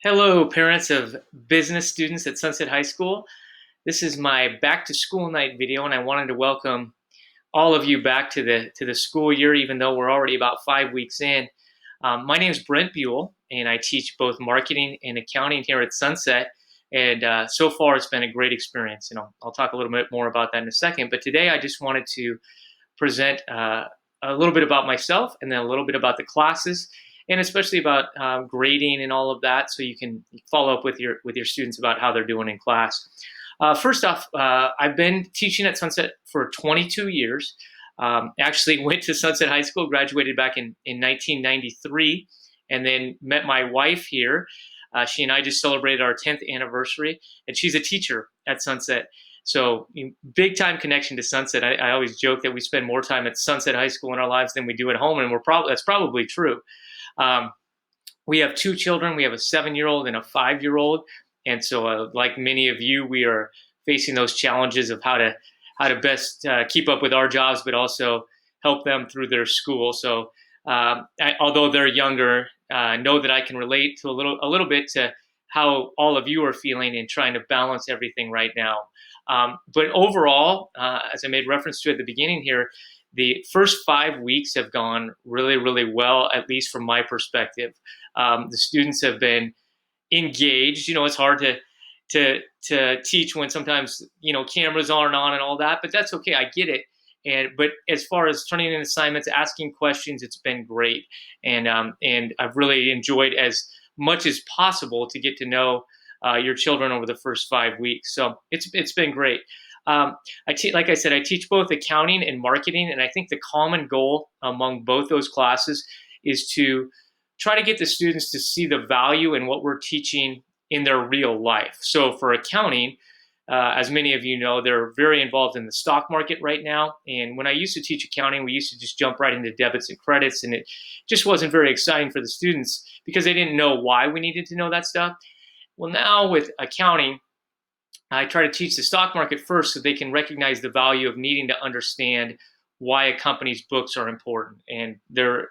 Hello, parents of business students at Sunset High School. This is my back to school night video, and I wanted to welcome all of you back to the school year, even though we're already about 5 weeks in. My name is Brent Buell, and I teach both marketing and accounting here at Sunset. And so far, it's been a great experience. I'll talk a little bit more about that in a second. But today, I just wanted to present a little bit about myself and then a little bit about the classes and especially about grading and all of that, so you can follow up with your students about how they're doing in class. First off, I've been teaching at Sunset for 22 years. Actually went to Sunset High School, graduated back in 1993, and then met my wife here. She and I just celebrated our 10th anniversary, and she's a teacher at Sunset. So big time connection to Sunset. I always joke that we spend more time at Sunset High School in our lives than we do at home, and that's probably true. Um, we have two children. We have a 7-year-old and a 5-year-old, and so like many of you, we are facing those challenges of how to best keep up with our jobs, but also help them through their school. So although they're younger, know that I can relate to a little bit to how all of you are feeling and trying to balance everything right now. But overall, as I made reference to at the beginning here, the first 5 weeks have gone really, really well, at least from my perspective. The students have been engaged. It's hard to teach when sometimes cameras aren't on and all that, but that's okay. I get it. But as far as turning in assignments, asking questions, it's been great, and I've really enjoyed as much as possible to get to know your children over the first 5 weeks. So it's been great. Like I said, I teach both accounting and marketing, and I think the common goal among both those classes is to try to get the students to see the value in what we're teaching in their real life. So for accounting, as many of you know, they're very involved in the stock market right now. And when I used to teach accounting, we used to just jump right into debits and credits, and it just wasn't very exciting for the students because they didn't know why we needed to know that stuff. Well, now with accounting, I try to teach the stock market first so they can recognize the value of needing to understand why a company's books are important and their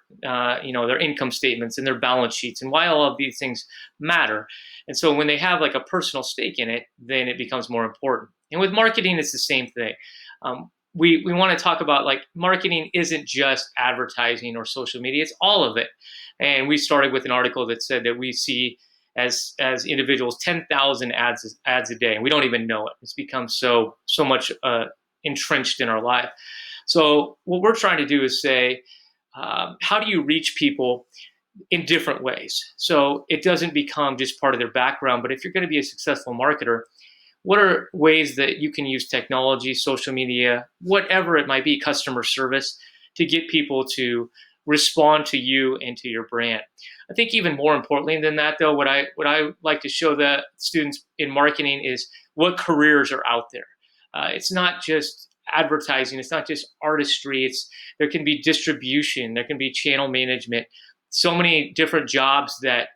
income statements and their balance sheets and why all of these things matter. And so when they have like a personal stake in it, then it becomes more important. And with marketing, it's the same thing. We want to talk about, like, marketing isn't just advertising or social media, it's all of it. And we started with an article that said that we see as individuals 10,000 ads a day, and we don't even know it. It's become so much entrenched in our life. So what we're trying to do is say, how do you reach people in different ways? So it doesn't become just part of their background, but if you're going to be a successful marketer, what are ways that you can use technology, social media, whatever it might be, customer service, to get people to respond to you and to your brand? I think even more importantly than that, though, what I like to show the students in marketing is what careers are out there. It's not just advertising, it's not just artistry. There can be distribution, there can be channel management, so many different jobs that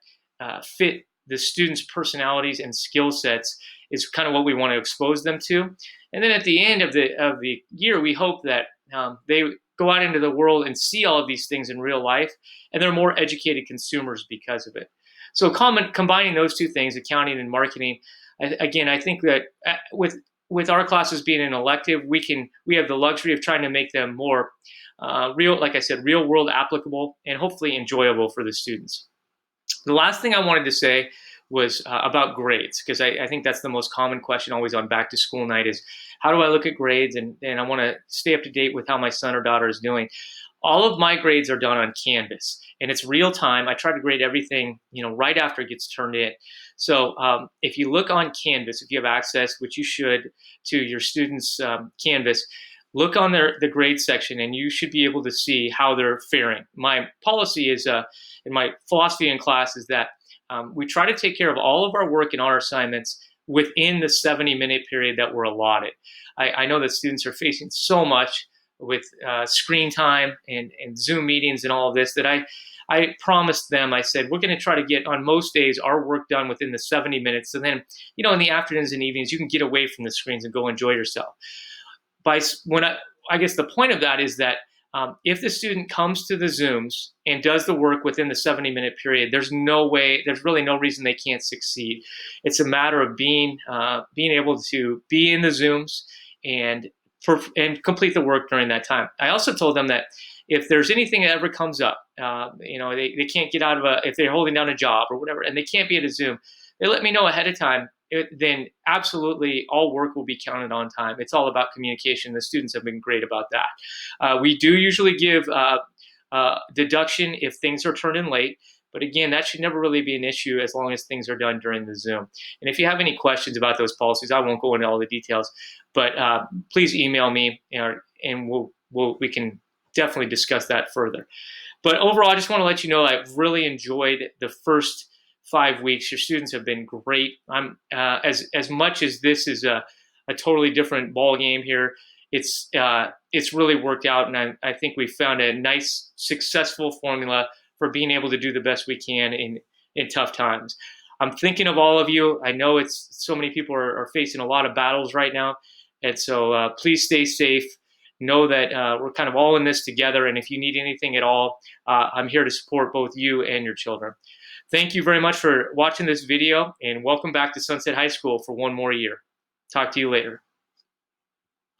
fit the students' personalities and skill sets is kind of what we want to expose them to. And then at the end of the year, we hope that they go out into the world and see all of these things in real life, and they're more educated consumers because of it. So combining those two things, accounting and marketing, I think that with our classes being an elective, we have the luxury of trying to make them more real, like I said, real world applicable and hopefully enjoyable for the students. The last thing I wanted to say was about grades, because I think that's the most common question always on back to school night is, how do I look at grades? And I want to stay up to date with how my son or daughter is doing. All of my grades are done on Canvas, and it's real time. I try to grade everything, right after it gets turned in. So if you look on Canvas, if you have access, which you should, to your students' Canvas, look on the grade section, and you should be able to see how they're faring. My policy is, in my philosophy in class, is that we try to take care of all of our work and our assignments within the 70-minute period that we're allotted. I know that students are facing so much with screen time and Zoom meetings and all of this that I promised them. I said, we're going to try to get, on most days, our work done within the 70 minutes. And then, in the afternoons and evenings, you can get away from the screens and go enjoy yourself. I guess the point of that is that If the student comes to the Zooms and does the work within the 70-minute period, there's really no reason they can't succeed. It's a matter of being able to be in the Zooms and complete the work during that time. I also told them that if there's anything that ever comes up, they can't get out of if they're holding down a job or whatever, and they can't be at a Zoom, they let me know ahead of time. Then absolutely all work will be counted on time. It's all about communication. The students have been great about that. We do usually give deduction if things are turned in late, but again, that should never really be an issue as long as things are done during the Zoom. And if you have any questions about those policies, I won't go into all the details, but please email me, and we can definitely discuss that further. But overall, I just want to let you know I've really enjoyed the first 5 weeks. Your students have been great. I'm as much as this is a totally different ball game here. It's really worked out, and I think we found a nice, successful formula for being able to do the best we can in tough times. I'm thinking of all of you. I know it's so many people are facing a lot of battles right now, and so please stay safe. Know that we're kind of all in this together, and if you need anything at all, I'm here to support both you and your children. Thank you very much for watching this video, and welcome back to Sunset High School for one more year. Talk to you later.